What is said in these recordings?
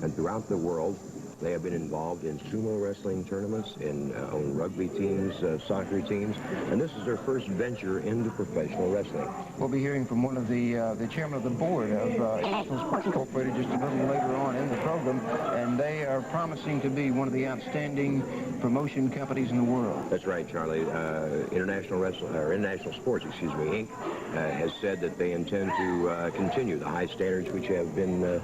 and throughout the world. They have been involved in sumo wrestling tournaments, on rugby teams, soccer teams, and this is their first venture into professional wrestling. We'll be hearing from one of the chairman of the board of National Sports Incorporated just a little later on in the program, and they are promising to be one of the outstanding promotion companies in the world. That's right, Charlie. International Sports, Inc. Has said that they intend to continue the high standards which have been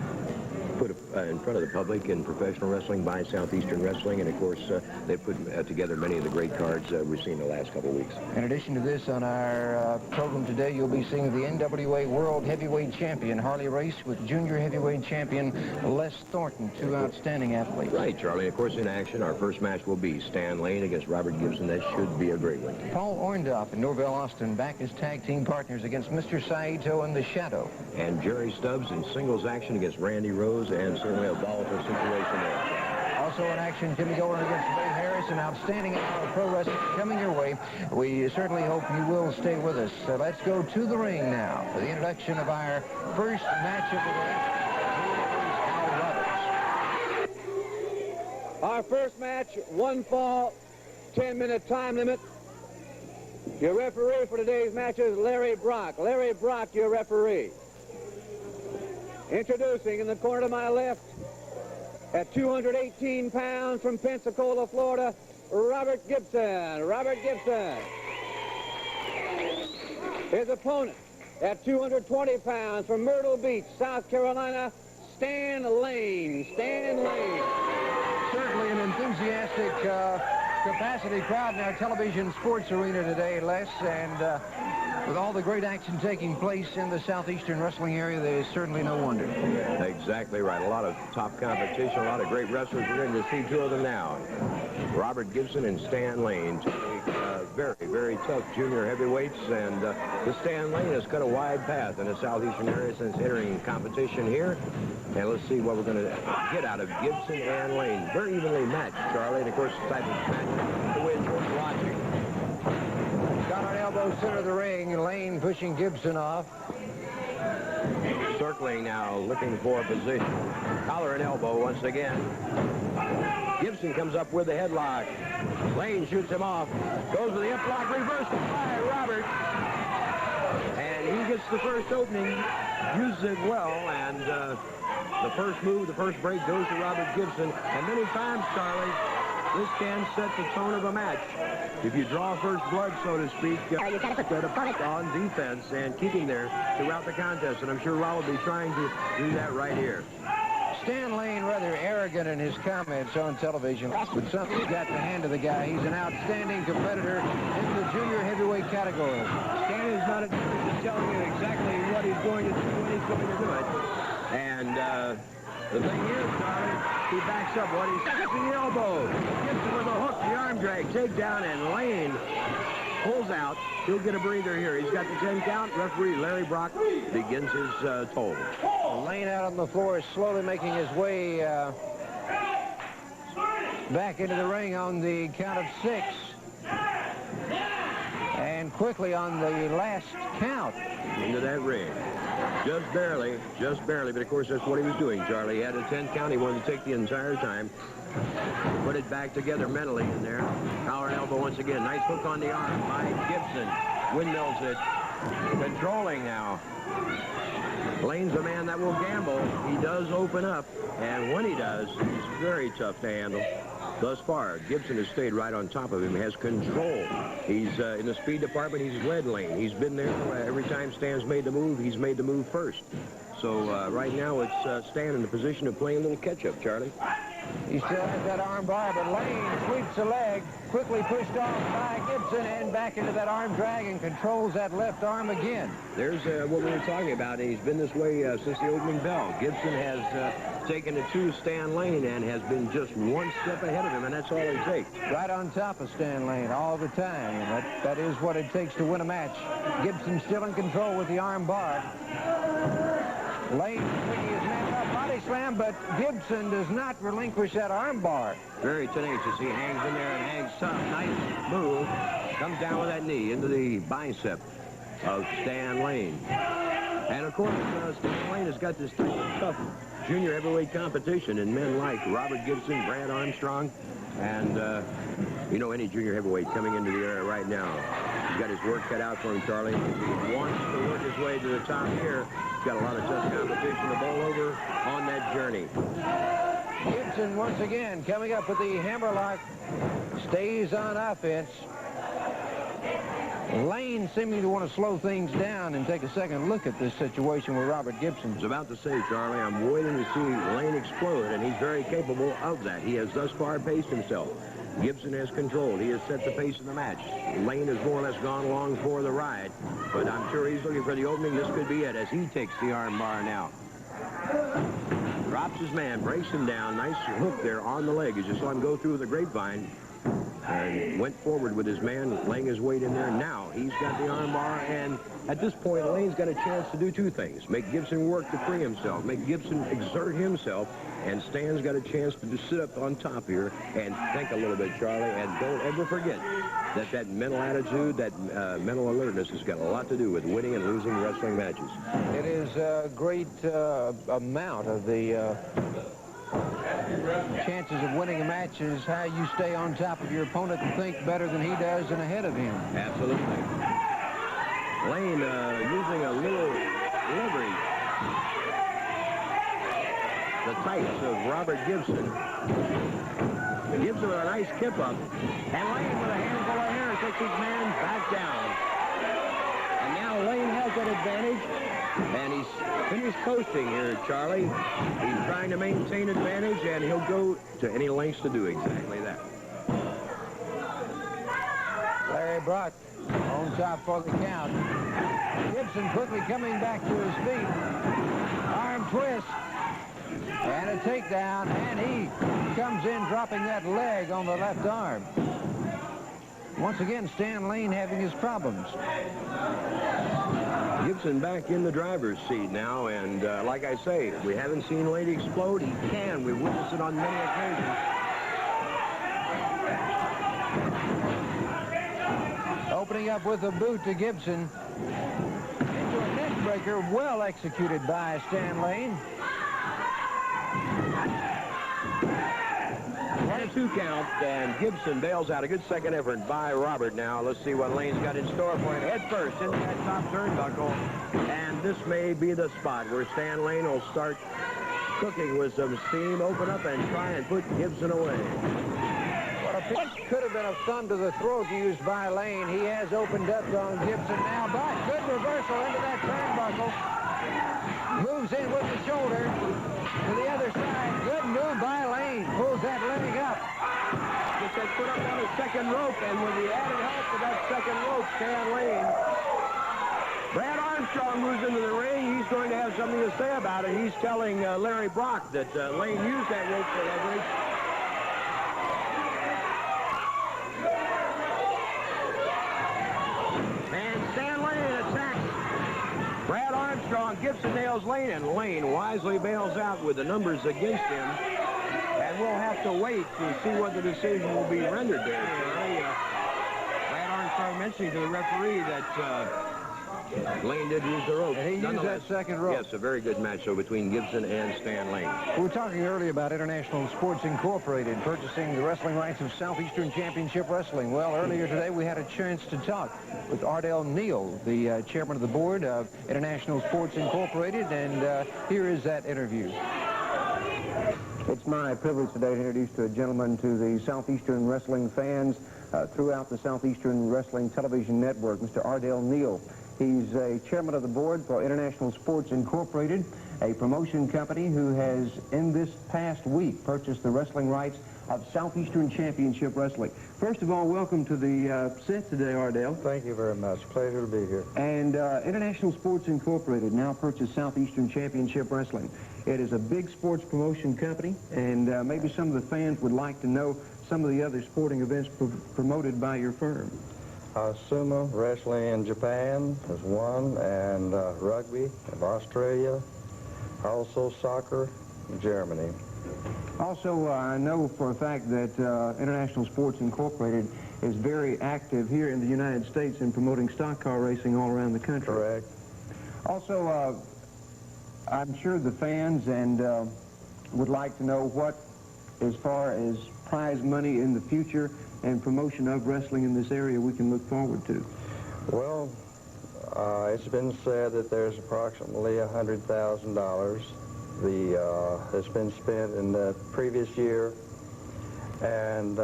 put in front of the public in professional wrestling by Southeastern Wrestling, and of course they put together many of the great cards we've seen the last couple of weeks. In addition to this, on our program today, you'll be seeing the NWA World Heavyweight Champion Harley race with Junior Heavyweight Champion Les Thornton, two outstanding athletes. Right, Charlie. Of course, in action, our first match will be Stan Lane against Robert Gibson. That should be a great one. Paul Orndorff and Norvell Austin back as tag team partners against Mr. Saito and The Shadow. And Jerry Stubbs in singles action against Randy Rose, and certainly a volatile situation there. Also in action, Jimmy Golden against Ray Harris, an outstanding hour of pro wrestling coming your way. We certainly hope you will stay with us. Let's go to the ring now for the introduction of our first match of the day. Our first match, 1 fall, 10-minute time limit. Your referee for today's match is Larry Brock. Larry Brock, your referee. Introducing in the corner to my left, at 218 pounds from Pensacola, Florida, Robert Gibson. Robert Gibson. His opponent, at 220 pounds from Myrtle Beach, South Carolina, Stan Lane. Stan Lane. Certainly an enthusiastic capacity crowd in our television sports arena today, Les, and with all the great action taking place in the Southeastern wrestling area, there's certainly no wonder. Exactly right. A lot of top competition, a lot of great wrestlers. We're going to see two of them now. Robert Gibson and Stan Lane. Very, very tough junior heavyweights, and the Stan Lane has cut a wide path in the Southeastern area since entering competition here. And let's see what we're going to get out of Gibson and Lane. Very evenly matched, Charlie, and of course the type of match the way it's worth watching. Got on elbow center of the ring, Lane pushing Gibson off. Circling now, looking for a position. Collar and elbow once again. Gibson comes up with the headlock. Lane shoots him off. Goes with the hip lock, reversed by Robert. And he gets the first opening, uses it well, and the first move, the first break goes to Robert Gibson. And many times, Charlie, this can set the tone of a match. If you draw first blood, so to speak, on defense and keeping there throughout the contest. And I'm sure Rob will be trying to do that right here. Stan Lane rather arrogant in his comments on television, but something's got the hand of the guy. He's an outstanding competitor in the junior heavyweight category. Stan is not at telling you exactly what he's going to do when he's going to do it. And the thing is, Charlie, he backs up what he's the elbow. Gibson with a hook, the arm drag, takedown, and Lane pulls out. He'll get a breather here. He's got the 10 count. Referee Larry Brock begins his toll. Lane out on the floor is slowly making his way back into the ring on the count of 6. And quickly on the last count. Into that ring. Just barely, but of course that's what he was doing, Charlie. He had a 10 count. He wanted to take the entire time. Put it back together mentally in there. Collar and elbow once again. Nice hook on the arm by Gibson. Windmills it. Controlling now. Lane's a man that will gamble. He does open up, and when he does, he's very tough to handle. Thus far, Gibson has stayed right on top of him, has control. He's in the speed department, he's led Lane. He's been there every time Stan's made the move, he's made the move first. So right now it's Stan in the position of playing a little catch-up, Charlie. He still has that arm bar, but Lane sweeps the leg, quickly pushed off by Gibson, and back into that arm drag and controls that left arm again. There's what we were talking about. He's been this way since the opening bell. Gibson has taken it to Stan Lane and has been just one step ahead of him, and that's all it takes. Right on top of Stan Lane all the time. That is what it takes to win a match. Gibson still in control with the arm bar. Lane picking his man up, body slam, but Gibson does not relinquish that arm bar. Very tenacious. He hangs in there and hangs tough. Nice move. Comes down with that knee into the bicep of Stan Lane. And of course, Stan Lane has got this tough junior heavyweight competition in men like Robert Gibson, Brad Armstrong, and you know, any junior heavyweight coming into the area right now. He's got his work cut out for him, Charlie. He wants to work his way to the top here. He's got a lot of tough competition to bowl over on that journey. Gibson once again coming up with the hammerlock, stays on offense. Lane seeming to want to slow things down and take a second look at this situation with Robert Gibson. I was about to say, Charlie, I'm waiting to see Lane explode, and he's very capable of that. He has thus far paced himself. Gibson has controlled. He has set the pace of the match. Lane has more or less gone along for the ride, but I'm sure he's looking for the opening. This could be it as he takes the arm bar now. Drops his man, breaks him down. Nice hook there on the leg as you saw him go through the grapevine. And went forward with his man, laying his weight in there. Now he's got the arm bar, and at this point, Lane's got a chance to do two things. Make Gibson work to free himself, make Gibson exert himself, and Stan's got a chance to just sit up on top here and think a little bit, Charlie, and don't ever forget that mental attitude, that mental alertness has got a lot to do with winning and losing wrestling matches. It is a great amount of the chances of winning a match is how you stay on top of your opponent and think better than he does and ahead of him. Absolutely. Lane using a little leverage. The tights of Robert Gibson. Gibson with a nice kip up. And Lane with a handful of hair takes his man back down. And now Lane has that advantage. And he's finished coasting here, Charlie. He's trying to maintain advantage, and he'll go to any lengths to do exactly that. Larry Brock on top for the count. Gibson quickly coming back to his feet. Arm twist. And a takedown, and he comes in dropping that leg on the left arm. Once again, Stan Lane having his problems. Gibson back in the driver's seat now, and like I say, we haven't seen Lane explode. He can. We've witnessed it on many occasions. Opening up with a boot to Gibson. Into a neck breaker, well executed by Stan Lane. 1-2 count, and Gibson bails out. A good second effort by Robert now. Let's see what Lane's got in store for him. Head first into that top turnbuckle, and this may be the spot where Stan Lane will start cooking with some steam, open up and try and put Gibson away. What could have been a thumb to the throat used by Lane. He has opened up on Gibson now, but good reversal into that turnbuckle. Moves in with the shoulder to the other side. Good move by Lane. Pulls that leg up. Gets that foot up on the second rope, and with the added help of that second rope, Stan Lane. Brad Armstrong moves into the ring. He's going to have something to say about it. He's telling Larry Brock that Lane used that rope for leverage. And Stan Lane attacks Brad Armstrong. Gibson nails Lane, and Lane wisely bails out with the numbers against him. And we'll have to wait to see what the decision will be rendered there, Charlie. Brad Armstrong mentioning to the referee that Lane did use the rope. And he used that second rope. Yes, a very good match, though, between Gibson and Stan Lane. We were talking earlier about International Sports Incorporated purchasing the wrestling rights of Southeastern Championship Wrestling. Well, earlier today we had a chance to talk with Ardell Neil, the chairman of the board of International Sports Incorporated, and here is that interview. It's my privilege today to introduce to a gentleman to the Southeastern wrestling fans throughout the Southeastern Wrestling Television Network, Mr. Ardell Neil. He's a chairman of the board for International Sports Incorporated, a promotion company who has, in this past week, purchased the wrestling rights of Southeastern Championship Wrestling. First of all, welcome to the set today, Ardell. Thank you very much. Pleasure to be here. And International Sports Incorporated now purchased Southeastern Championship Wrestling. It is a big sports promotion company, and maybe some of the fans would like to know some of the other sporting events promoted by your firm. Sumo wrestling in Japan is one, and rugby of Australia, also soccer in Germany. Also, I know for a fact that International Sports Incorporated is very active here in the United States in promoting stock car racing all around the country. Correct. Also, I'm sure the fans and would like to know what, as far as prize money in the future and promotion of wrestling in this area, we can look forward to. Well, it's been said that there's approximately $100,000 that's been spent in the previous year, and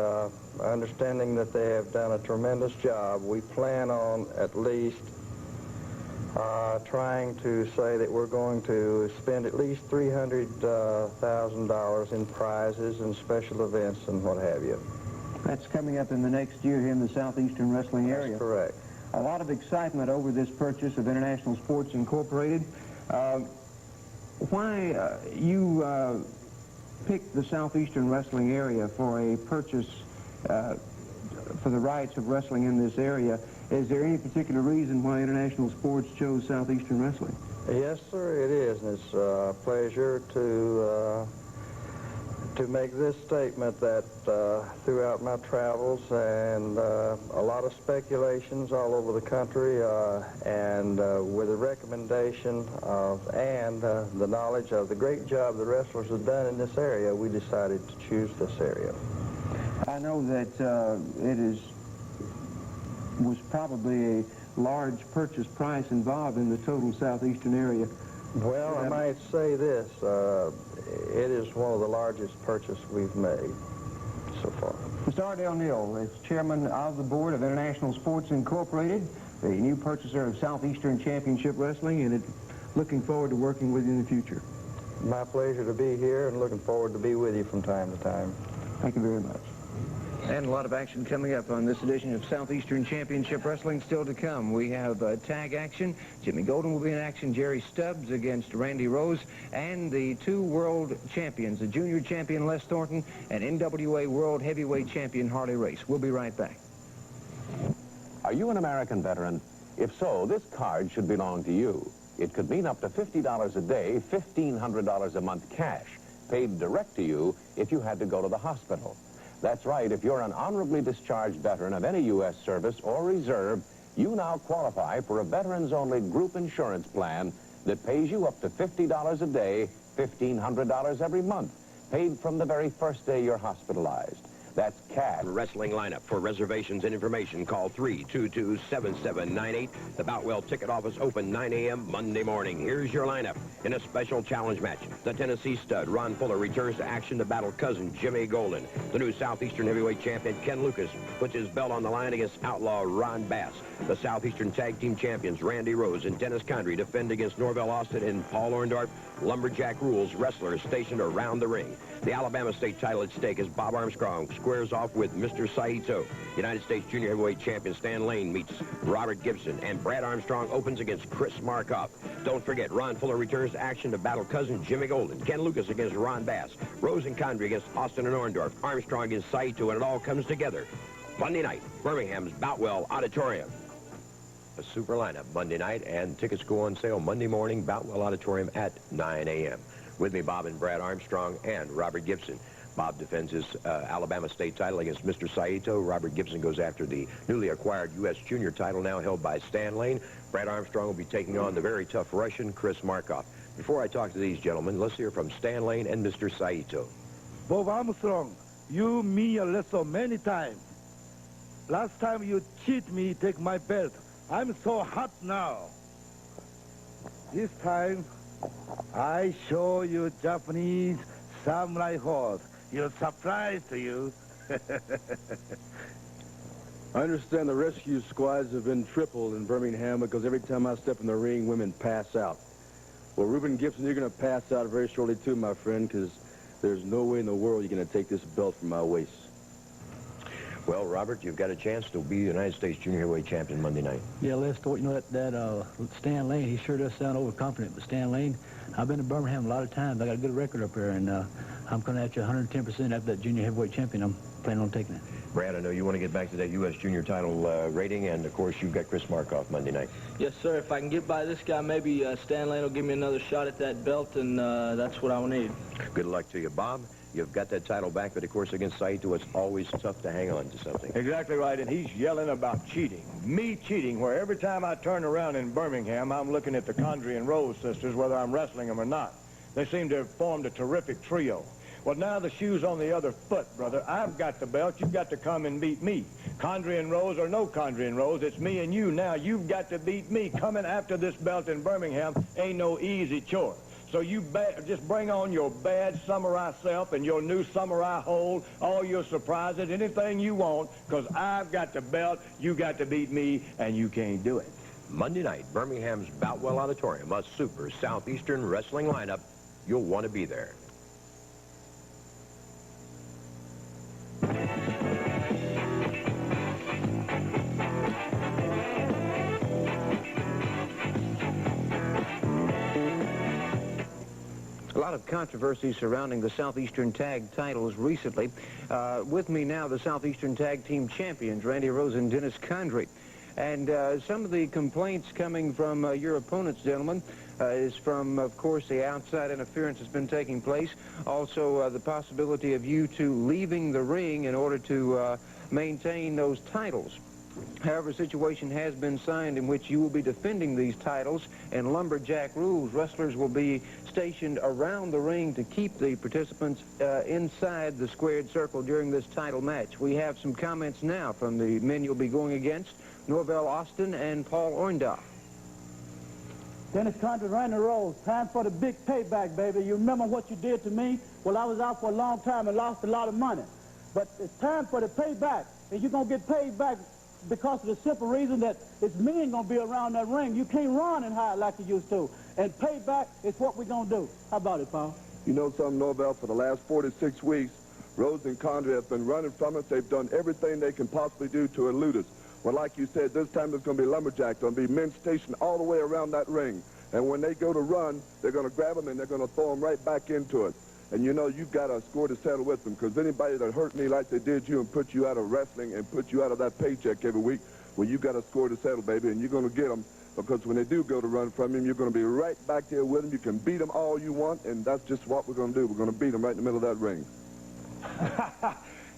understanding that they have done a tremendous job, we plan on at least trying to say that we're going to spend at least $300,000 in prizes and special events and what have you. That's coming up in the next year here in the Southeastern Wrestling area. That's correct. A lot of excitement over this purchase of International Sports Incorporated. Why you picked the Southeastern Wrestling area for a purchase for the rights of wrestling in this area? Is there any particular reason why International Sports chose Southeastern Wrestling? Yes, sir, it is, and it's a pleasure to make this statement that throughout my travels and a lot of speculations all over the country and with the recommendation of and the knowledge of the great job the wrestlers have done in this area, we decided to choose this area. I know that was probably a large purchase price involved in the total Southeastern area. Well, I might say this, it is one of the largest purchases we've made so far. Mr. Ardell Neil is chairman of the board of International Sports Incorporated, the new purchaser of Southeastern Championship Wrestling, and looking forward to working with you in the future. My pleasure to be here and looking forward to be with you from time to time. Thank you very much. And a lot of action coming up on this edition of Southeastern Championship Wrestling still to come. We have tag action. Jimmy Golden will be in action. Jerry Stubbs against Randy Rose. And the two world champions, the junior champion Les Thornton and NWA World Heavyweight Champion Harley Race. We'll be right back. Are you an American veteran? If so, this card should belong to you. It could mean up to $50 a day, $1,500 a month cash, paid direct to you if you had to go to the hospital. That's right, if you're an honorably discharged veteran of any U.S. service or reserve, you now qualify for a veterans-only group insurance plan that pays you up to $50 a day, $1,500 every month, paid from the very first day you're hospitalized. That's cash. Wrestling lineup. For reservations and information, call 322-7798. The Boutwell Ticket Office open 9 a.m. Monday morning. Here's your lineup. In a special challenge match, the Tennessee stud, Ron Fuller, returns to action to battle cousin Jimmy Golden. The new Southeastern Heavyweight Champion, Ken Lucas, puts his belt on the line against outlaw Ron Bass. The Southeastern Tag Team Champions, Randy Rose and Dennis Condrey, defend against Norvell Austin and Paul Orndorff. Lumberjack rules wrestlers stationed around the ring. The Alabama State title at stake as Bob Armstrong squares off with Mr. Saito. United States Junior Heavyweight Champion Stan Lane meets Robert Gibson, and Brad Armstrong opens against Chris Markoff. Don't forget, Ron Fuller returns to action to battle cousin Jimmy Golden. Ken Lucas against Ron Bass. Rose and Condrey against Austin and Orndorff. Armstrong against Saito, and it all comes together Monday night, Birmingham's Boutwell Auditorium. A super lineup Monday night, and tickets go on sale Monday morning, Boutwell Auditorium at 9 a.m. With me, Bob and Brad Armstrong and Robert Gibson. Bob defends his Alabama State title against Mr. Saito. Robert Gibson goes after the newly acquired U.S. Junior title now held by Stan Lane. Brad Armstrong will be taking on the very tough Russian Chris Markoff. Before I talk to these gentlemen, let's hear from Stan Lane and Mr. Saito. Bob Armstrong, you mean a wrestle many times. Last time you cheat me, take my belt. I'm so hot now. This time, I show you Japanese samurai horse. You're surprised to you. I understand the rescue squads have been tripled in Birmingham because every time I step in the ring, women pass out. Well, Reuben Gibson, you're going to pass out very shortly too, my friend, because there's no way in the world you're going to take this belt from my waist. Well, Robert, you've got a chance to be the United States Junior Heavyweight Champion Monday night. Yeah, Les Thornton, you know, that Stan Lane, he sure does sound overconfident, but Stan Lane, I've been to Birmingham a lot of times. I got a good record up here, and I'm coming at you 110% after that Junior Heavyweight Champion. I'm planning on taking it. Brad, I know you want to get back to that U.S. Junior title rating, and, of course, you've got Chris Markoff Monday night. Yes, sir. If I can get by this guy, maybe Stan Lane will give me another shot at that belt, and that's what I will need. Good luck to you, Bob. you've got that title back, but of course against Saito, it's always tough to hang on to something. Exactly right, and he's yelling about cheating. Me cheating, where every time I turn around in Birmingham, I'm looking at the Condrey and Rose sisters, whether I'm wrestling them or not. They seem to have formed a terrific trio. Well, now the shoe's on the other foot, brother. I've got the belt. You've got to come and beat me. Condrey and Rose or no Condrey and Rose, it's me and you now. You've got to beat me. Coming after this belt in Birmingham ain't no easy chore. So you just bring on your bad samurai self and your new samurai hold, all your surprises, anything you want, because I've got the belt, you got to beat me, and you can't do it. Monday night, Birmingham's Boutwell Auditorium, a super Southeastern wrestling lineup. You'll want to be there. A lot of controversy surrounding the Southeastern Tag titles recently. With me now, the Southeastern Tag Team champions, Randy Rose and Dennis Condrey. And some of the complaints coming from your opponents, gentlemen, is from, of course, the outside interference that's been taking place. Also, the possibility of you two leaving the ring in order to maintain those titles. However, a situation has been signed in which you will be defending these titles, and lumberjack rules. Wrestlers will be stationed around the ring to keep the participants inside the squared circle during this title match. We have some comments now from the men you'll be going against, Norvell Austin and Paul Orndorff. Dennis Condrey, Randy Rose, time for the big payback, baby. You remember what you did to me? Well, I was out for a long time and lost a lot of money. But it's time for the payback, and you're going to get paid back because of the simple reason that it's men going to be around that ring. You can't run and hide like you used to. And payback is what we're going to do. How about it, Paul? You know something, Norvell, for the last 46 weeks, Rose and Condrey have been running from us. They've done everything they can possibly do to elude us. Well, like you said, this time it's going to be lumberjacks. There's going to be men stationed all the way around that ring. And when they go to run, they're going to grab them and they're going to throw them right back into it. And you know, you've got a score to settle with them, because anybody that hurt me like they did you and put you out of wrestling and put you out of that paycheck every week, well, you got a score to settle, baby, and you're going to get them, because when they do go to run from him, you're going to be right back there with them. You can beat them all you want, and that's just what we're going to do. We're going to beat them right in the middle of that ring.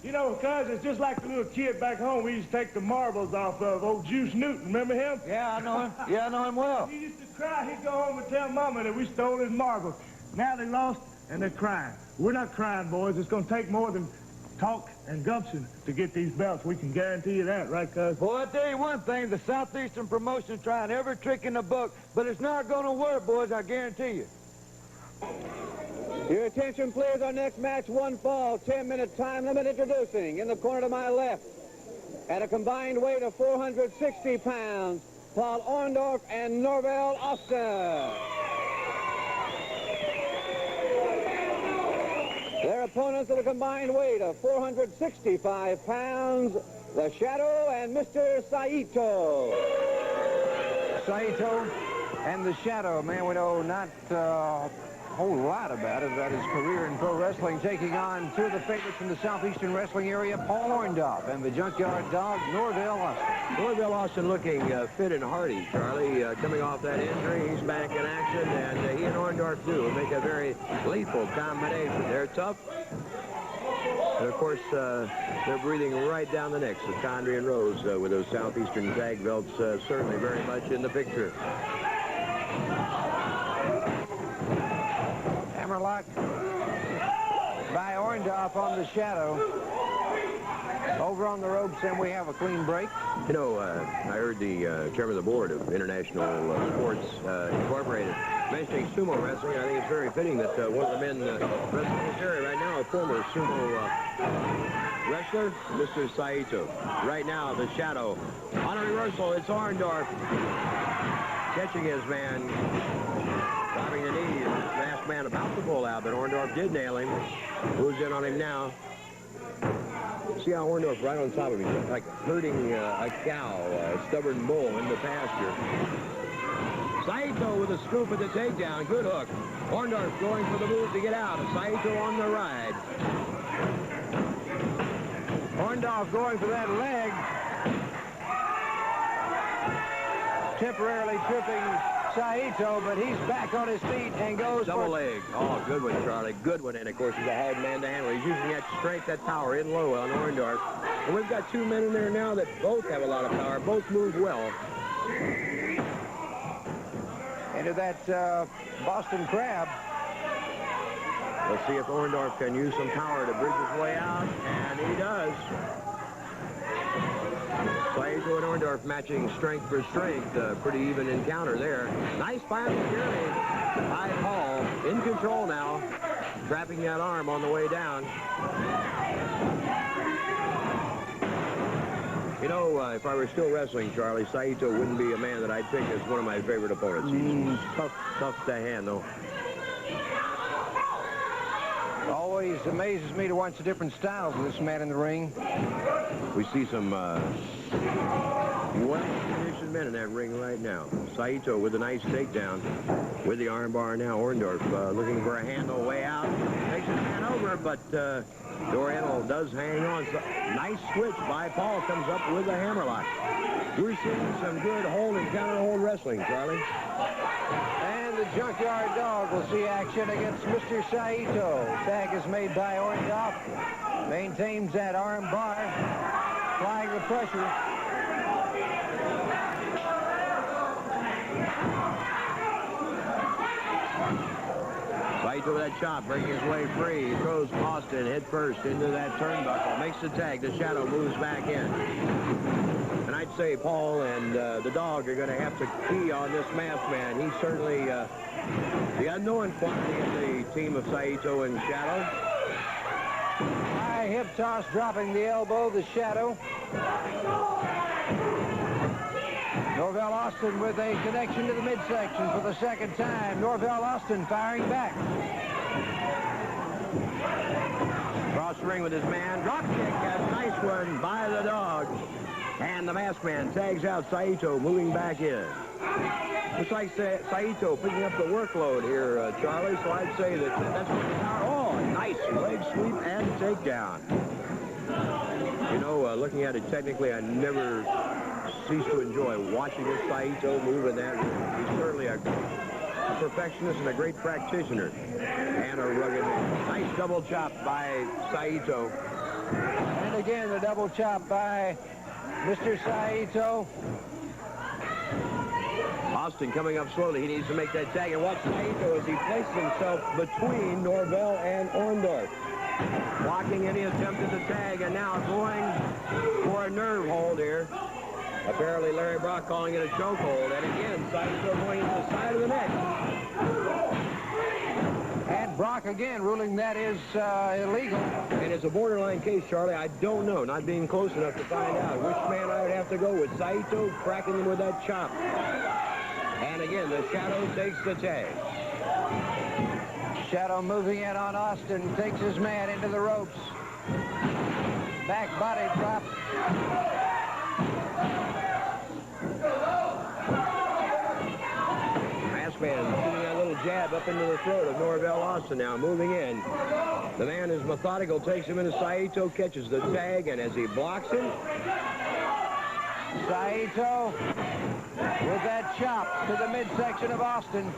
You know, cuz, it's just like the little kid back home we used to take the marbles off of, old Juice Newton. Remember him? Yeah, I know him. Yeah, I know him well. He used to cry. He'd go home and tell Mama that we stole his marbles. Now they lost, and they're crying. We're not crying, boys. It's going to take more than talk and gumption to get these belts. We can guarantee you that, right, cuz? Boy, I tell you one thing, the Southeastern promotion is trying every trick in the book, but it's not going to work, boys, I guarantee you. Your attention, please. Our next match, one fall, 10-minute time limit. Introducing in the corner to my left, at a combined weight of 460 pounds, Paul Orndorff and Norvell Austin. Their opponents at a combined weight of 465 pounds, The Shadow and Mr. Saito. Saito and The Shadow, a man we know not a whole lot about his career in pro wrestling, taking on two of the favorites from the Southeastern wrestling area, Paul Orndorff and the Junkyard Dog, Norvell Austin. Norvell Austin looking fit and hearty, Charlie. Coming off that injury, he's back in action, and he and Orndorff do make a very lethal combination. They're tough, and of course, they're breathing right down the necks of Condrey and Rose with those Southeastern tag belts certainly very much in the picture. Hammerlock by Orndorff on The Shadow. Over on the ropes, and we have a clean break. You know, I heard the chairman of the board of International Sports Incorporated mentioning sumo wrestling. I think it's very fitting that one of the men wrestling in this area right now, a former sumo wrestler, Mr. Saito. Right now, The Shadow. On a reversal, it's Orndorff catching his man, dropping the knee. Last man about to pull out, but Orndorff did nail him. Moves in on him now. See how Orndorff right on top of him, like herding a cow, a stubborn bull in the pasture. Saito with a scoop at the takedown. Good hook. Orndorff going for the move to get out. Saito on the ride. Orndorff going for that leg. Temporarily tripping Saito, but he's back on his feet and goes Double for... leg. Oh, good one, Charlie. Good one. And, of course, he's a hard man to handle. He's using that strength, that power in low on Orndorff. And we've got two men in there now that both have a lot of power. Both move well. Into that Boston Crab. We'll see if Orndorff can use some power to bridge his way out. And he does. Saito and Orndorff matching strength for strength. Pretty even encounter there. Nice fire security by Paul. In control now. Trapping that arm on the way down. You know, if I were still wrestling, Charlie, Saito wouldn't be a man that I'd pick as one of my favorite opponents. He's tough to handle. Always amazes me to watch the different styles of this man in the ring. We see some well-conditioned men in that ring right now. Saito with a nice takedown with the armbar now. Orndorff looking for a handle way out. Takes his man over, but Doriano does hang on. So, nice switch by Paul. Comes up with a hammerlock. We're seeing some good hold and counter-hold wrestling, Charlie. And the Junkyard Dog will see action against Mr. Saito. Tag is made by Orndorff. Maintains that arm bar. Applying the pressure. Saito with that chop, breaking his way free. He throws Austin head first into that turnbuckle. Makes the tag. The Shadow moves back in. And I'd say Paul and the Dog are going to have to key on this masked man. He's certainly the unknown quantity in the team of Saito and Shadow. High hip toss, dropping the elbow, the Shadow. Norvell Austin with a connection to the midsection for the second time. Norvell Austin firing back. Cross the ring with his man. Drop kick. A nice one by the Dog. And the masked man tags out Saito, moving back in. Looks like Saito picking up the workload here, Charlie, so I'd say that's what the power. Oh, nice leg sweep and takedown. You know, looking at it technically, I never cease to enjoy watching this Saito move in that ring. He's certainly a perfectionist and a great practitioner. And a rugged man. Nice double chop by Saito. And again, the double chop by Mr. Saito. Austin coming up slowly. He needs to make that tag. And watch Saito as he places himself between Norvell and Orndorff. Blocking any attempt at the tag, and now going for a nerve hold here. Apparently Larry Brock calling it a chokehold. And again, Saito going into the side of the neck. And Brock again ruling that is illegal. And it's a borderline case, Charlie. I don't know, not being close enough to find out which man I would have to go with. Saito cracking him with that chop. And again, the Shadow takes the tag. Shadow moving in on Austin, takes his man into the ropes. Back body drop. Masked man shooting that little jab up into the throat of Norvell Austin now, moving in. The man is methodical, takes him into Saito, catches the tag, and as he blocks him, Saito with that chop to the midsection of Austin.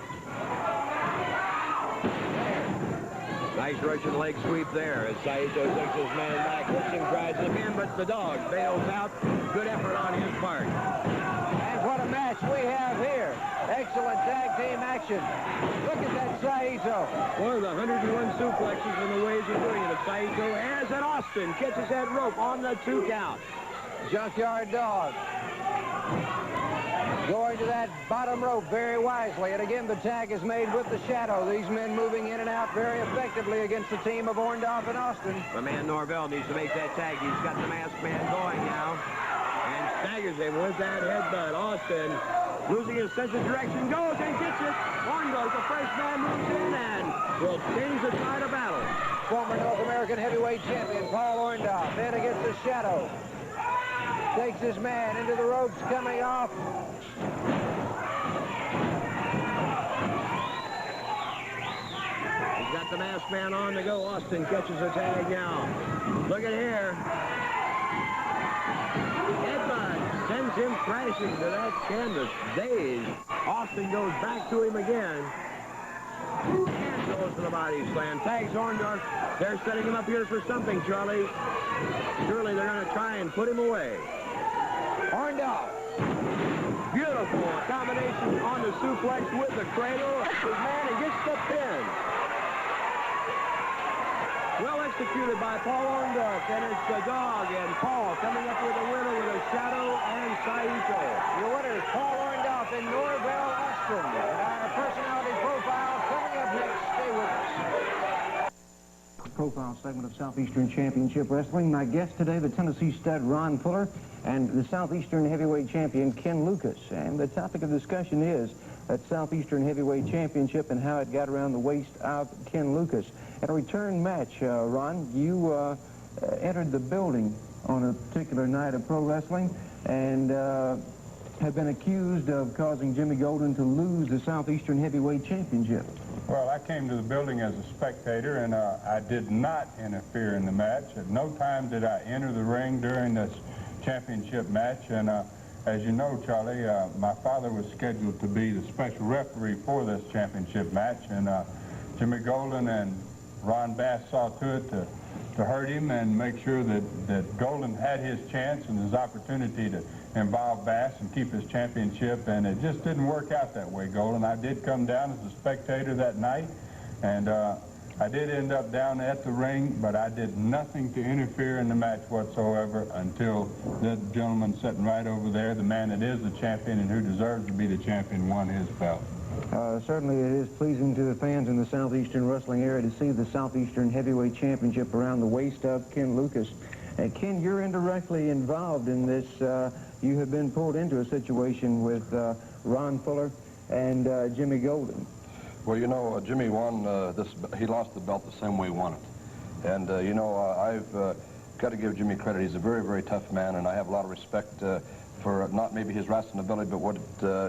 nice Russian leg sweep there as Saito takes his man back, hooks him, drives him in, but the Dog bails out. Good effort on his part. And what a match we have here. Excellent tag team action. Look at that Saito. One of the 101 suplexes in the ways of doing it of Saito as an Austin catches that rope on the 2 count. Junkyard Dog going to that bottom rope very wisely. And again, the tag is made with the Shadow. These men moving in and out very effectively against the team of Orndorff and Austin. My man Norvell needs to make that tag. He's got the masked man going now. And staggers him with that headbutt. Austin, losing his sense of direction, goes and gets it. Orndorff, the first man, moves in and will change the tide of battle. Former North American heavyweight champion Paul Orndorff then against the Shadow. Takes his man into the ropes, coming off. He's got the masked man on to go. Austin catches the tag now. Look at here. Headbutt sends him crashing to that canvas. Dazed. Austin goes back to him again. And goes for the body slam. Tags Orndorff. They're setting him up here for something, Charlie. Surely they're going to try and put him away. Orndorff. Beautiful combination on the suplex with the cradle. His man and gets the pin. Well executed by Paul Orndorff, and it's the dog and Paul coming up with a winner with a Shadow and Saito. Your winners, Paul Orndorff and Norvell Austin. And our personality profile coming up next. Stay with us. Profile segment of Southeastern Championship Wrestling. My guest today, the Tennessee stud Ron Fuller, and the Southeastern Heavyweight Champion Ken Lucas. And the topic of discussion is that Southeastern Heavyweight Championship and how it got around the waist of Ken Lucas. At a return match, Ron, you entered the building on a particular night of pro wrestling and have been accused of causing Jimmy Golden to lose the Southeastern Heavyweight Championship. Well, I came to the building as a spectator, and I did not interfere in the match. At no time did I enter the ring during this championship match, and as you know, Charlie, my father was scheduled to be the special referee for this championship match, and Jimmy Golden and Ron Bass saw to it to hurt him and make sure that Golden had his chance and his opportunity to involve Bass and keep his championship, and it just didn't work out that way, Golden. I did come down as a spectator that night, and I did end up down at the ring, but I did nothing to interfere in the match whatsoever until that gentleman sitting right over there, the man that is the champion and who deserves to be the champion, won his belt. Certainly it is pleasing to the fans in the Southeastern wrestling area to see the Southeastern Heavyweight Championship around the waist of Ken Lucas. Ken, you're indirectly involved in this. You have been pulled into a situation with Ron Fuller and Jimmy Golden. Well, you know, Jimmy won he lost the belt the same way he won it. And, you know, I've got to give Jimmy credit. He's a very, very tough man, and I have a lot of respect for not maybe his wrestling ability, but what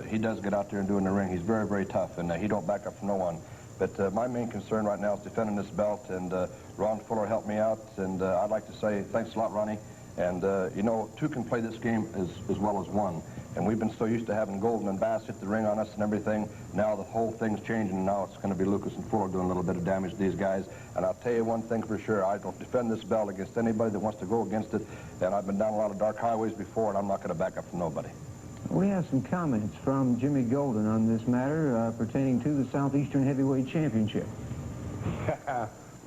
he does get out there and do in the ring. He's very, very tough, and he don't back up from no one. But my main concern right now is defending this belt, and Ron Fuller helped me out, and I'd like to say thanks a lot, Ronnie. And, you know, two can play this game as well as one. And we've been so used to having Golden and Bass hit the ring on us and everything. Now the whole thing's changing, and now it's going to be Lucas and Fuller doing a little bit of damage to these guys. And I'll tell you one thing for sure, I don't defend this belt against anybody that wants to go against it. And I've been down a lot of dark highways before, and I'm not going to back up from nobody. We have some comments from Jimmy Golden on this matter pertaining to the Southeastern Heavyweight Championship.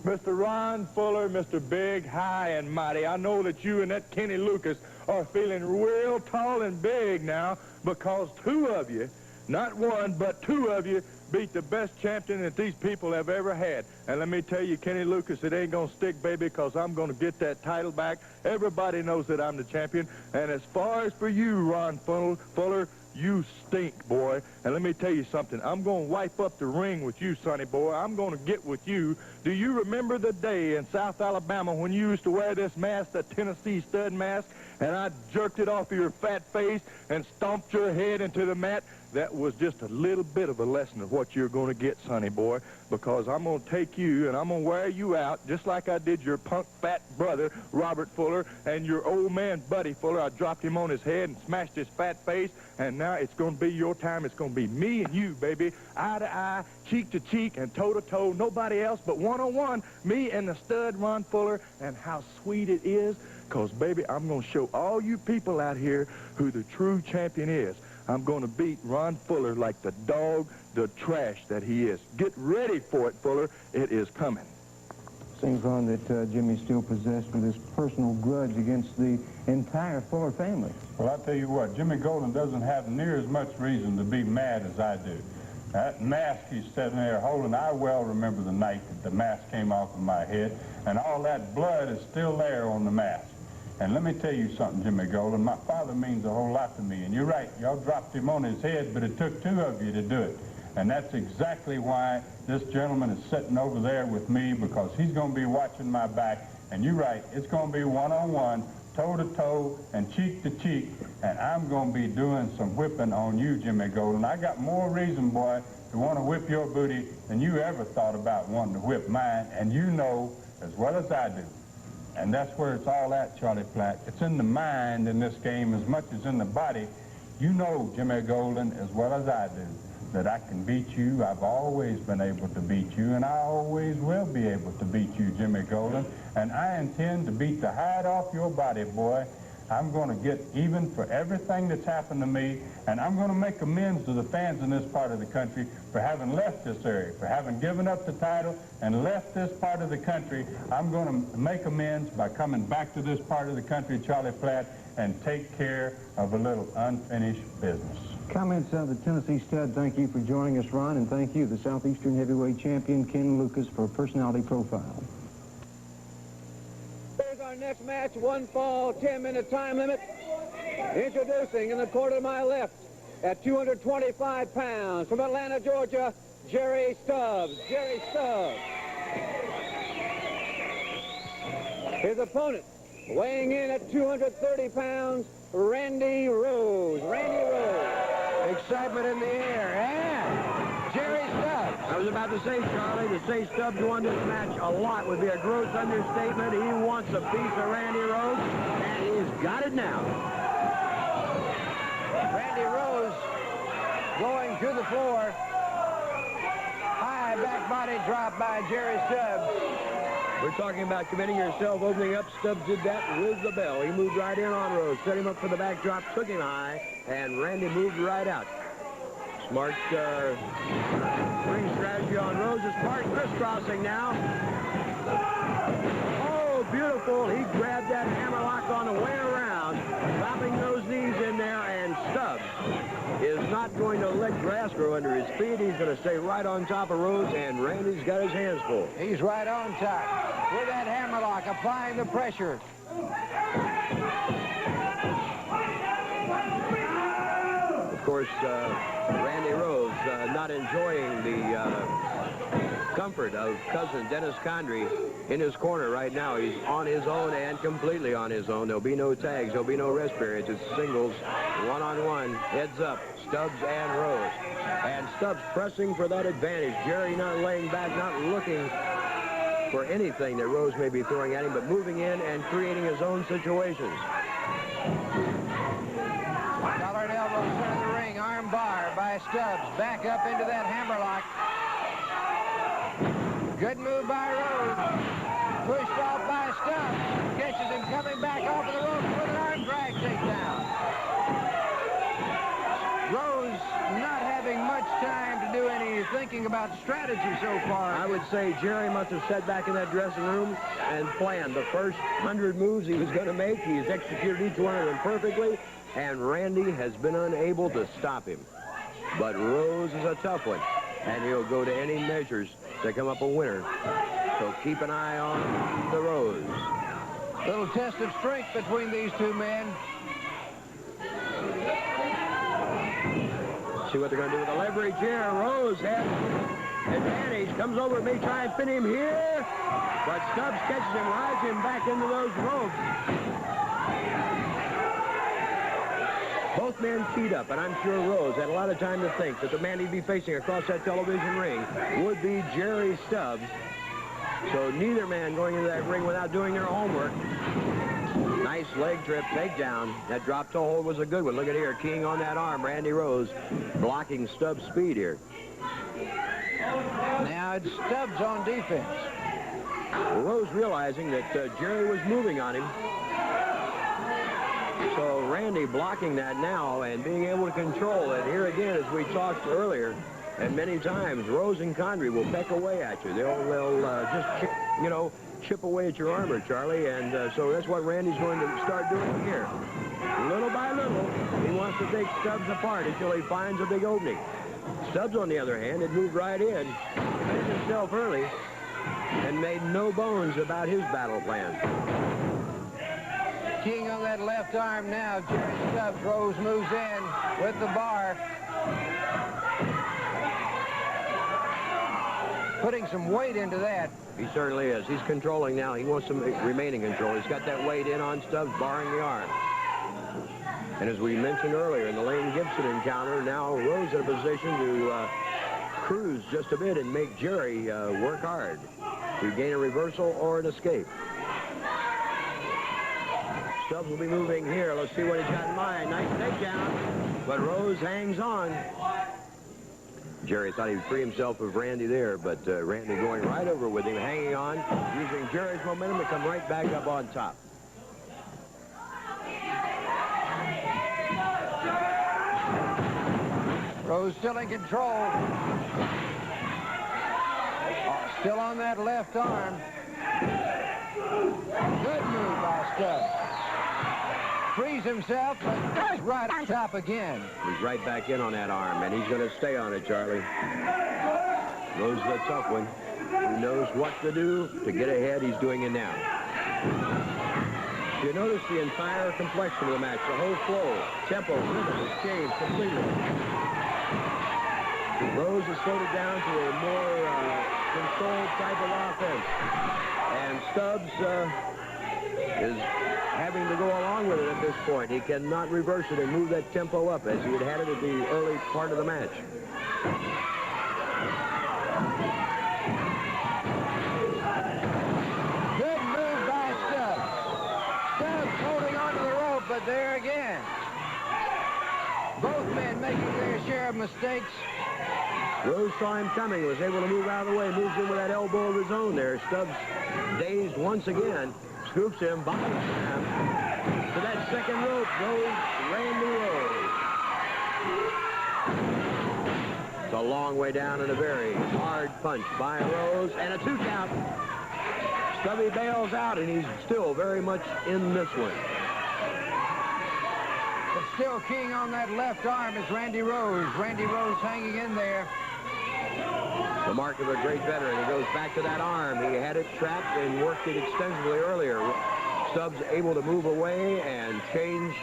Mr. Ron Fuller, Mr. Big, High, and Mighty, I know that you and that Kenny Lucas are feeling real tall and big now because two of you, not one, but two of you, beat the best champion that these people have ever had. And let me tell you, Kenny Lucas, it ain't going to stick, baby, because I'm going to get that title back. Everybody knows that I'm the champion. And as far as for you, Ron Fuller, you stink, boy. And let me tell you something. I'm going to wipe up the ring with you, sonny boy. I'm going to get with you. Do you remember the day in South Alabama when you used to wear this mask, the Tennessee stud mask, and I jerked it off of your fat face and stomped your head into the mat? That was just a little bit of a lesson of what you're going to get, sonny boy, because I'm going to take you and I'm going to wear you out just like I did your punk fat brother, Robert Fuller, and your old man, Buddy Fuller. I dropped him on his head and smashed his fat face, and now it's going to be your time. It's going to be me and you, baby, eye to eye, cheek to cheek, and toe to toe. Nobody else but one-on-one, me and the stud Ron Fuller, and how sweet it is, because, baby, I'm going to show all you people out here who the true champion is. I'm going to beat Ron Fuller like the dog, the trash that he is. Get ready for it, Fuller. It is coming. Seems, Ron, that Jimmy's still possessed with this personal grudge against the entire Fuller family. Well, I'll tell you what, Jimmy Golden doesn't have near as much reason to be mad as I do. That mask he's sitting there holding, I well remember the night that the mask came off of my head, and all that blood is still there on the mask. And let me tell you something, Jimmy Golden. My father means a whole lot to me. And you're right, y'all dropped him on his head, but it took two of you to do it. And that's exactly why this gentleman is sitting over there with me, because he's going to be watching my back. And you're right, it's going to be one-on-one, toe-to-toe, and cheek-to-cheek. And I'm going to be doing some whipping on you, Jimmy Golden. I got more reason, boy, to want to whip your booty than you ever thought about wanting to whip mine. And you know as well as I do. And that's where it's all at, Charlie Platt. It's in the mind in this game as much as in the body. You know, Jimmy Golden, as well as I do, that I can beat you. I've always been able to beat you, and I always will be able to beat you, Jimmy Golden. And I intend to beat the hide off your body, boy. I'm going to get even for everything that's happened to me, and I'm going to make amends to the fans in this part of the country for having left this area, for having given up the title and left this part of the country. I'm going to make amends by coming back to this part of the country, Charlie Platt, and take care of a little unfinished business. Comments of the Tennessee Stud. Thank you for joining us, Ron, and thank you, the Southeastern Heavyweight Champion, Ken Lucas, for a personality profile. Here's our next match, one fall, 10-minute time limit. Introducing in the corner to my left, at 225 pounds, from Atlanta, Georgia, Jerry Stubbs. Jerry Stubbs. His opponent, weighing in at 230 pounds, Randy Rose. Randy Rose. Excitement in the air, and Jerry Stubbs. I was about to say, Charlie, to say Stubbs won this match a lot would be a gross understatement. He wants a piece of Randy Rose, and he's got it now. Randy Rose going to the floor. High back body drop by Jerry Stubbs. We're talking about committing yourself, opening up. Stubbs did that with the bell. He moved right in on Rose, set him up for the backdrop, took him high, and Randy moved right out. Smart ring strategy on Rose. Smart crisscrossing now. Oh, beautiful. He grabbed that hammerlock on the way around, dropping those knees in there, and Stubbs is not going to let grass grow under his feet. He's going to stay right on top of Rose, and Randy's got his hands full. He's right on top with that hammerlock, applying the pressure. Of course, Randy Rose not enjoying the comfort of cousin Dennis Condrey in his corner right now. He's on his own and completely on his own. There'll be no tags. There'll be no rest periods. It's singles, one-on-one, heads up, Stubbs and Rose. And Stubbs pressing for that advantage. Jerry not laying back, not looking for anything that Rose may be throwing at him, but moving in and creating his own situations. Collared elbow, center of the ring, arm bar by Stubbs. Back up into that hammerlock. Good move by Rose. Pushed off by Stubbs. Catches him coming back off of the ropes with an arm drag takedown. Rose not having much time to do any thinking about strategy so far. I would say Jerry must have sat back in that dressing room and planned the first 100 moves he was going to make. He's executed each one of them perfectly, and Randy has been unable to stop him. But Rose is a tough one, and he'll go to any measures to come up a winner. So keep an eye on the Rose. Little test of strength between these two men. See what they're going to do with the leverage here. Rose has advantage. Comes over, may try and pin him here. But Stubbs catches him, rides him back into those ropes. Both men teed up, and I'm sure Rose had a lot of time to think that the man he'd be facing across that television ring would be Jerry Stubbs. So neither man going into that ring without doing their homework. Nice leg trip takedown. That drop toe hold was a good one. Look at here, keying on that arm. Randy Rose blocking Stubbs' speed here. Now it's Stubbs on defense. Rose realizing that Jerry was moving on him. So Randy blocking that now and being able to control it. Here again, as we talked earlier, and many times, Rose and Condrey will peck away at you. They'll just, chip away at your armor, Charlie. And so that's what Randy's going to start doing here. Little by little, he wants to take Stubbs apart until he finds a big opening. Stubbs, on the other hand, had moved right in, made himself early, and made no bones about his battle plan. King on that left arm now, Jerry Stubbs. Rose moves in with the bar. Putting some weight into that. He certainly is. He's controlling now. He wants to remain in control. He's got that weight in on Stubbs, barring the arm. And as we mentioned earlier in the Lane Gibson encounter, now Rose in a position to cruise just a bit and make Jerry work hard to gain a reversal or an escape. Stubbs will be moving here. Let's see what he's got in mind. Nice takedown, but Rose hangs on. Jerry thought he'd free himself of Randy there, but Randy going right over with him, hanging on, using Jerry's momentum to come right back up on top. Rose still in control. Still on that left arm. Good move by Stubbs. Frees himself, but right on top again. He's right back in on that arm, and he's going to stay on it, Charlie. Rose the tough one. He knows what to do to get ahead. He's doing it now. You notice the entire complexion of the match, the whole flow, tempo, rhythm has changed completely. Rose has slowed it down to a more controlled type of offense. And Stubbs is having to go along with it at this point. He cannot reverse it and move that tempo up as he had it at the early part of the match. Good move by Stubbs. Stubbs holding onto the rope, but there again. Both men making their share of mistakes. Rose saw him coming, was able to move out of the way, moves in with that elbow of his own there. Stubbs, dazed once again, scoops him, body slam to that second rope. Goes Randy Rose. It's a long way down and a very hard punch by Rose, and a 2 count. Stubby bails out, and he's still very much in this one. But still keying on that left arm is Randy Rose. Randy Rose hanging in there. The mark of a great veteran. He goes back to that arm. He had it trapped and worked it extensively earlier. Stubbs able to move away and change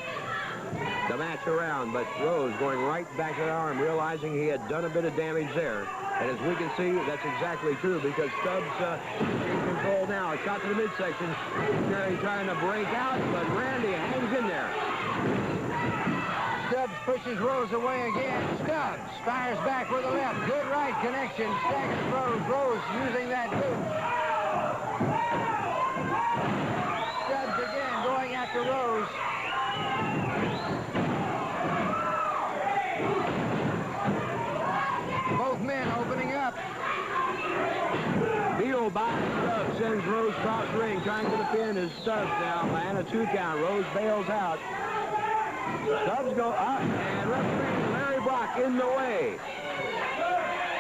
the match around, but Rose going right back to that arm, realizing he had done a bit of damage there. And as we can see, that's exactly true, because Stubbs in control now. A shot to the midsection. Jerry trying to break out, but Randy hangs in there. Stubbs pushes Rose away again. Stubbs fires back with a left. Good right connection. Staggers Rose. Rose using that boot. Stubbs again going after Rose. Both men opening up. Neil by Stubbs sends Rose across the ring. Trying to defend is Stubbs now. And a 2 count. Rose bails out. Stubbs go up, and referee Larry Brock in the way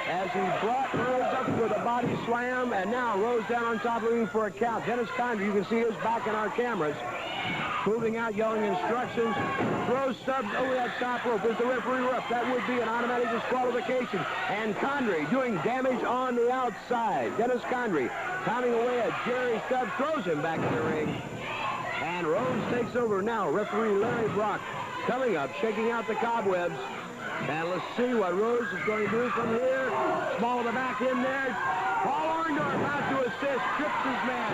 as he brought Rose up with a body slam, and now Rose down on top of the ring for a count. Dennis Condrey, you can see his back in our cameras, moving out, yelling instructions. Throws Stubbs over that top rope. Is the referee rough? That would be an automatic disqualification. And Condrey doing damage on the outside. Dennis Condrey pounding away at Jerry Stubbs, throws him back in the ring. And Rose takes over now. Referee Larry Brock coming up, shaking out the cobwebs. And let's see what Rose is going to do from here. Small of the back in there. Paul Orndorff out to assist. Trips his man.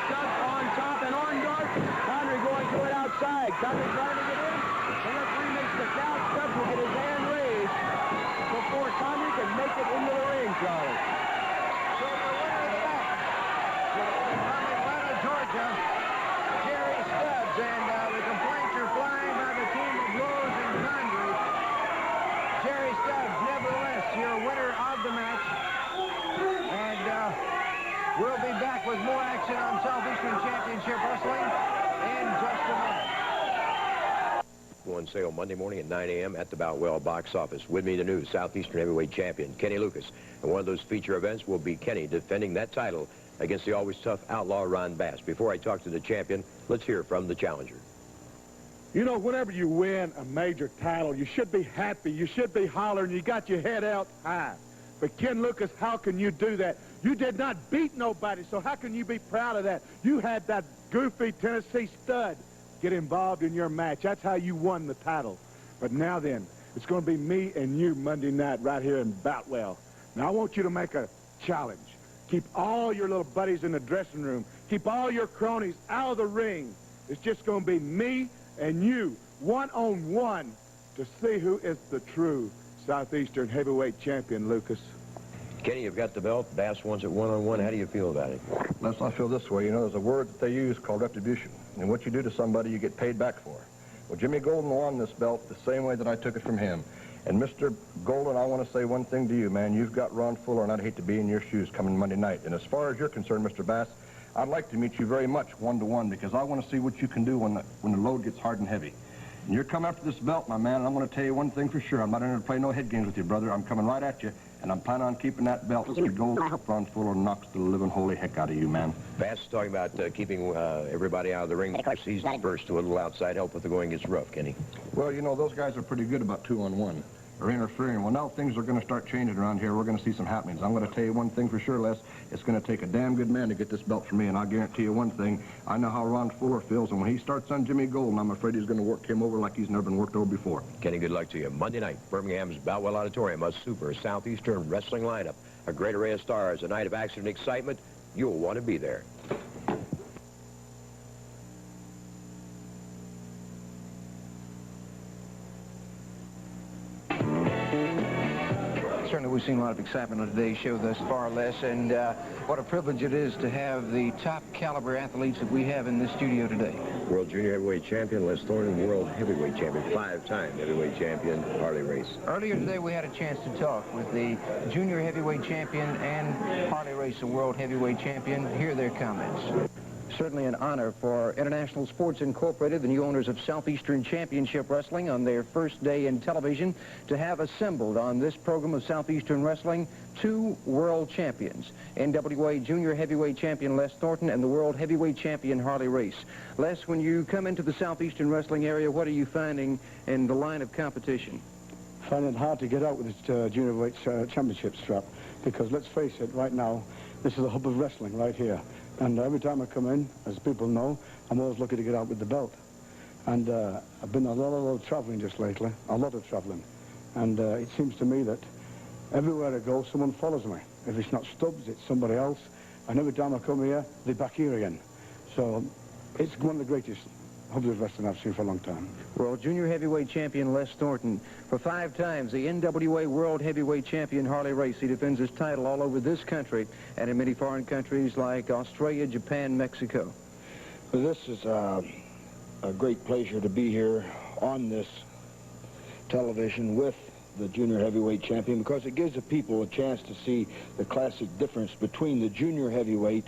Stubbs on top, and Orndorff. Condrey going to it outside. Condrey trying to get in. The referee makes the count. Stubbs will get his hand raised before Condrey can make it into the ring, Charlie. So the winner of the match from Atlanta, Georgia, Jerry Stubbs, and the complaints are flying by the team of Rose and Condrey. Jerry Stubbs, nevertheless, your winner of the match. And we'll be back with more action on Southeastern Championship Wrestling in just a minute. On sale Monday morning at 9 a.m. at the Boutwell box office. With me, the new Southeastern Heavyweight Champion, Kenny Lucas. And one of those feature events will be Kenny defending that title against the always tough outlaw Ron Bass. Before I talk to the champion, let's hear from the challenger. You know, whenever you win a major title, you should be happy. You should be hollering. You got your head out high. But Ken Lucas, how can you do that? You did not beat nobody, so how can you be proud of that? You had that goofy Tennessee stud get involved in your match. That's how you won the title. But now then, it's going to be me and you Monday night right here in Boutwell. Now, I want you to make a challenge. Keep all your little buddies in the dressing room. Keep all your cronies out of the ring. It's just going to be me and you, one-on-one, to see who is the true Southeastern Heavyweight Champion, Lucas. Kenny, you've got the belt. Bass wants it one-on-one. How do you feel about it? Les, I feel this way. You know, there's a word that they use called retribution. And what you do to somebody, you get paid back for. Well, Jimmy Golden won this belt the same way that I took it from him. And Mr. Golden, I want to say one thing to you, man. You've got Ron Fuller, and I'd hate to be in your shoes coming Monday night. And as far as you're concerned, Mr. Bass, I'd like to meet you very much one-to-one because I want to see what you can do when the load gets hard and heavy. And you're coming after this belt, my man, and I'm going to tell you one thing for sure. I'm not in there to play no head games with you, brother. I'm coming right at you, and I'm planning on keeping that belt. Mr. Golden, I hope Ron Fuller knocks the living holy heck out of you, man. Bass is talking about keeping everybody out of the ring. He's first to a little outside help if the going gets rough, Kenny. Well, you know, those guys are pretty good about 2-on-1. Or interfering. Well, now things are going to start changing around here. We're going to see some happenings. I'm going to tell you one thing for sure, Les. It's going to take a damn good man to get this belt from me, and I'll guarantee you one thing. I know how Ron Fuller feels, and when he starts on Jimmy Golden, I'm afraid he's going to work him over like he's never been worked over before. Kenny, good luck to you. Monday night, Birmingham's Boutwell Auditorium, a super Southeastern wrestling lineup. A great array of stars, a night of action and excitement. You'll want to be there. Certainly, we've seen a lot of excitement on today's show thus far, Les, and what a privilege it is to have the top caliber athletes that we have in this studio today. World Junior Heavyweight Champion Les Thornton, World Heavyweight Champion, 5-time Heavyweight Champion, Harley Race. Earlier today, we had a chance to talk with the Junior Heavyweight Champion and Harley Race, the World Heavyweight Champion. Here are their comments. Certainly an honor for International Sports Incorporated, the new owners of Southeastern Championship Wrestling, on their first day in television, to have assembled on this program of Southeastern Wrestling 2 world champions, NWA Junior Heavyweight Champion Les Thornton and the World Heavyweight Champion Harley Race. Les, when you come into the Southeastern Wrestling area, what are you finding in the line of competition? I find it hard to get out with this Junior Heavyweight Championship strap because, let's face it, right now, this is the hub of wrestling right here. And every time I come in, as people know, I'm always lucky to get out with the belt. And I've been a lot of traveling just lately, a lot of traveling. And it seems to me that everywhere I go, someone follows me. If it's not Stubbs, it's somebody else. And every time I come here, they're back here again. So it's one of the greatest hubs of wrestling I've seen for a long time. World Junior Heavyweight Champion Les Thornton. For 5 times, the NWA World Heavyweight Champion Harley Race. He defends his title all over this country and in many foreign countries like Australia, Japan, Mexico. Well, this is a great pleasure to be here on this television with the Junior Heavyweight Champion because it gives the people a chance to see the classic difference between the Junior Heavyweight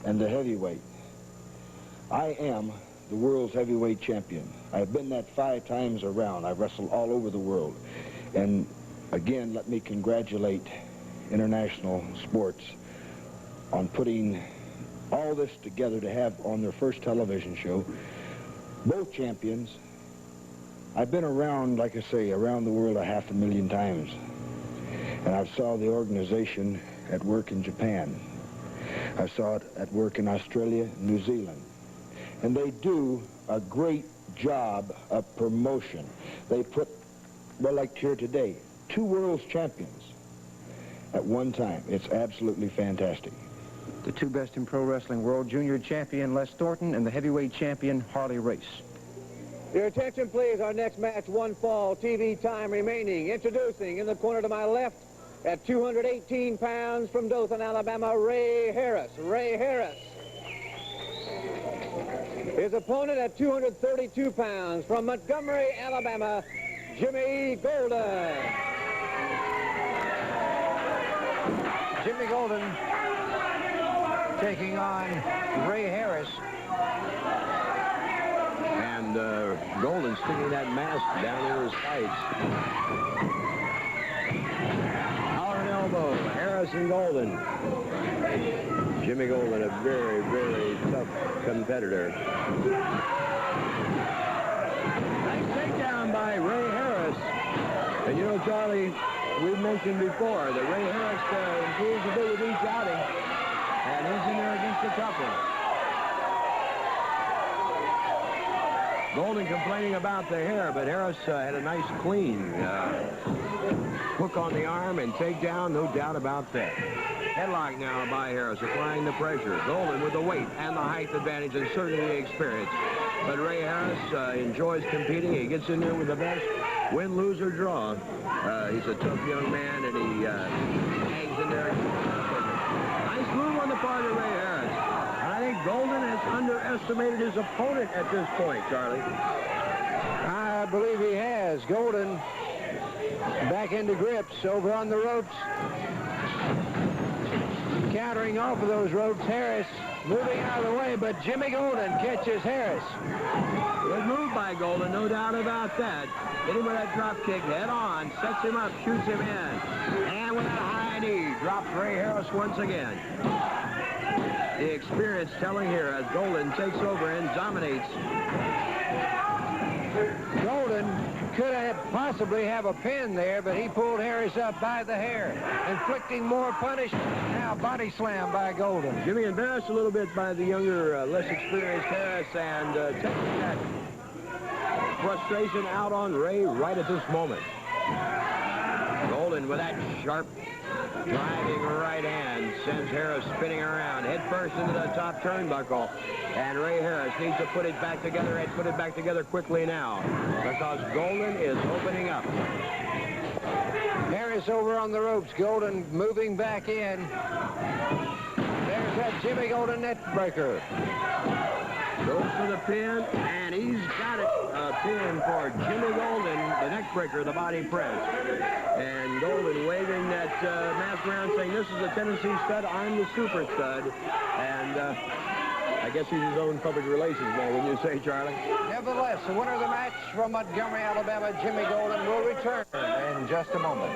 and the Heavyweight. I am the world's heavyweight champion. I've been that 5 times around. I've wrestled all over the world. And again, let me congratulate International Sports on putting all this together to have on their first television show. Both champions. I've been around, like I say, around the world 500,000 times. And I saw the organization at work in Japan. I saw it at work in Australia, New Zealand. And they do a great job of promotion. They put, well, like here today, 2 world champions at one time. It's absolutely fantastic. The 2 best in pro wrestling, World Junior Champion Les Thornton and the Heavyweight Champion Harley Race. Your attention, please. Our next match, 1 fall, TV time remaining. Introducing in the corner to my left at 218 pounds from Dothan, Alabama, Ray Harris. Ray Harris. His opponent at 232 pounds from Montgomery, Alabama, Jimmy Golden. Jimmy Golden taking on Ray Harris. And Golden sticking that mask down in his sights. Collar and elbow, Harris and Golden. Jimmy Golden, a very, very tough competitor. Nice takedown by Ray Harris. And you know, Charlie, we've mentioned before that Ray Harris improves a bit with each outing. And he's in there against the tough one. Golden complaining about the hair, but Harris had a nice clean hook on the arm and takedown, no doubt about that. Headlock now by Harris, applying the pressure. Golden with the weight and the height advantage and certainly the experience. But Ray Harris enjoys competing. He gets in there with the best, win, lose, or draw. He's a tough young man, and he hangs in there. Nice move on the part of Ray Harris. And I think Golden has underestimated his opponent at this point, Charlie. I believe he has. Golden back into grips over on the ropes. Countering off of those ropes, Harris moving out of the way, but Jimmy Golden catches Harris. Good move by Golden, no doubt about that. Hit him with that drop kick head on, sets him up, shoots him in. And with a high knee, drops Ray Harris once again. The experience telling here as Golden takes over and dominates. Golden could have possibly have a pin there, but he pulled Harris up by the hair, inflicting more punishment. Now body slam by Golden. Jimmy embarrassed a little bit by the younger, less experienced Harris, and taking that frustration out on Ray right at this moment. Golden with that sharp driving right hand sends Harris spinning around head first into the top turnbuckle, and Ray Harris needs to put it back together and put it back together quickly now because Golden is opening up. Harris over on the ropes. Golden moving back in. There's that Jimmy Golden net breaker. Goes for the pin, and he's got it. A pin for Jimmy Golden, the neck breaker, the body press. And Golden waving that mask around saying, this is the Tennessee stud, I'm the super stud. And I guess he's his own public relations man, wouldn't you say, Charlie? Nevertheless, the winner of the match from Montgomery, Alabama, Jimmy Golden, will return in just a moment.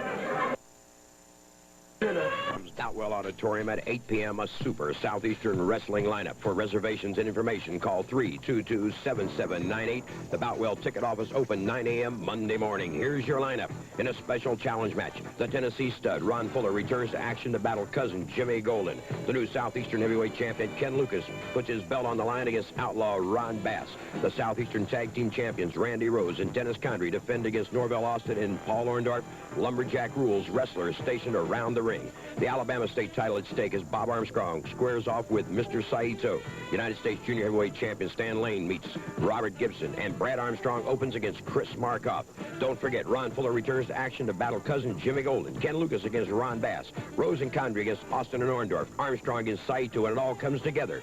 Stoutwell Auditorium at 8 p.m. A super Southeastern Wrestling lineup. For reservations and information, call 322-7798. The Boutwell ticket office open 9 a.m. Monday morning. Here's your lineup. In a special challenge match, the Tennessee stud, Ron Fuller, returns to action to battle cousin Jimmy Golden. The new Southeastern heavyweight champion, Ken Lucas, puts his belt on the line against outlaw Ron Bass. The Southeastern tag team champions, Randy Rose and Dennis Condrey, defend against Norvell Austin and Paul Orndorff. Lumberjack Rules wrestlers stationed around the ring. The Alabama state title at stake as Bob Armstrong squares off with Mr. Saito. United States junior heavyweight champion Stan Lane meets Robert Gibson, and Brad Armstrong opens against Chris Markoff. Don't forget, Ron Fuller returns to action to battle cousin Jimmy Golden. Ken Lucas against Ron Bass. Rose and Condrey against Austin and Orndorff. Armstrong against Saito, and it all comes together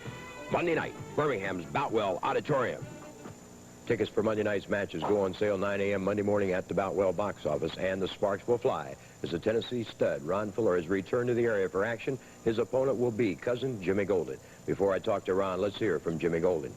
Monday night, Birmingham's Boutwell Auditorium. Tickets for Monday night's matches go on sale 9 a.m. Monday morning at the Boutwell box office, and the sparks will fly as the Tennessee stud, Ron Fuller, has returned to the area for action. His opponent will be cousin Jimmy Golden. Before I talk to Ron, let's hear from Jimmy Golden.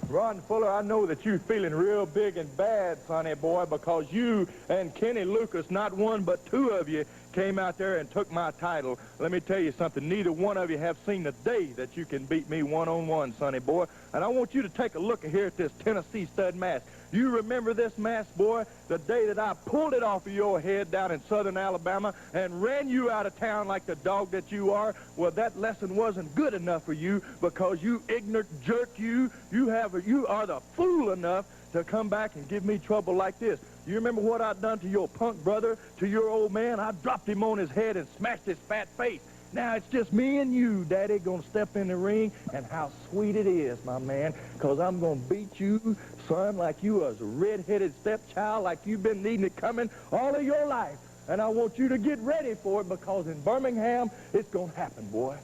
Ron Fuller, I know that you're feeling real big and bad, sonny boy, because you and Kenny Lucas, not one but two of you, came out there and took my title. Let me tell you something. Neither one of you have seen the day that you can beat me one-on-one, sonny boy. And I want you to take a look here at this Tennessee stud mask. You remember this mask, boy, the day that I pulled it off of your head down in southern Alabama and ran you out of town like the dog that you are? Well, that lesson wasn't good enough for you because you ignorant jerk, you are the fool enough to come back and give me trouble like this. You remember what I done to your punk brother, to your old man? I dropped him on his head and smashed his fat face. Now it's just me and you, Daddy, gonna step in the ring, and how sweet it is, my man, because I'm gonna beat you, son, like you was a red-headed stepchild, like you've been needing it coming all of your life. And I want you to get ready for it, because in Birmingham, it's gonna happen, boy.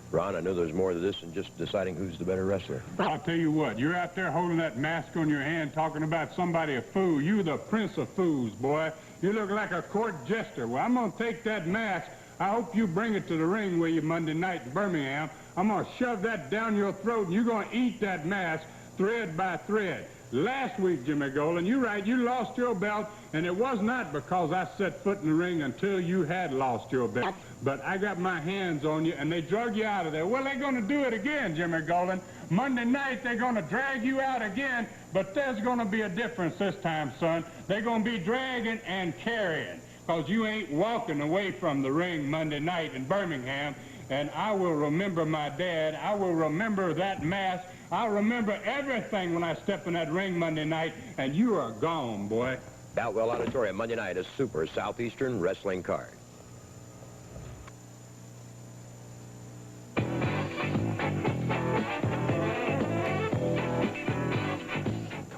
Ron, I know there's more to this than just deciding who's the better wrestler. I'll tell you what, you're out there holding that mask on your hand talking about somebody a fool. You the prince of fools, boy. You look like a court jester. Well, I'm going to take that mask. I hope you bring it to the ring with you Monday night in Birmingham. I'm going to shove that down your throat, and you're going to eat that mask thread by thread. Last week, Jimmy Golden, you're right, you lost your belt, and it was not because I set foot in the ring until you had lost your belt. But I got my hands on you, and they drug you out of there. Well, they're going to do it again, Jimmy Golden. Monday night, they're going to drag you out again, but there's going to be a difference this time, son. They're going to be dragging and carrying, because you ain't walking away from the ring Monday night in Birmingham. And I will remember my dad. I will remember that mask. I'll remember everything when I step in that ring Monday night, and you are gone, boy. Boutwell Auditorium, Monday night, a super Southeastern wrestling card.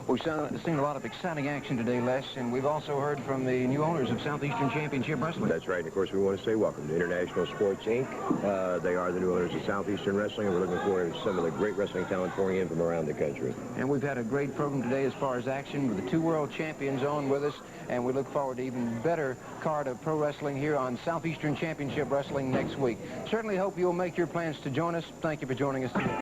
Well, We've seen a lot of exciting action today, Les, and we've also heard from the new owners of Southeastern Championship Wrestling. That's right. And, of course, we want to say welcome to International Sports, Inc. They are the new owners of Southeastern Wrestling, and we're looking forward to some of the great wrestling talent pouring in from around the country. And we've had a great program today as far as action with the 2 world champions on with us, and we look forward to even better card of pro wrestling here on Southeastern Championship Wrestling next week. Certainly hope you'll make your plans to join us. Thank you for joining us today.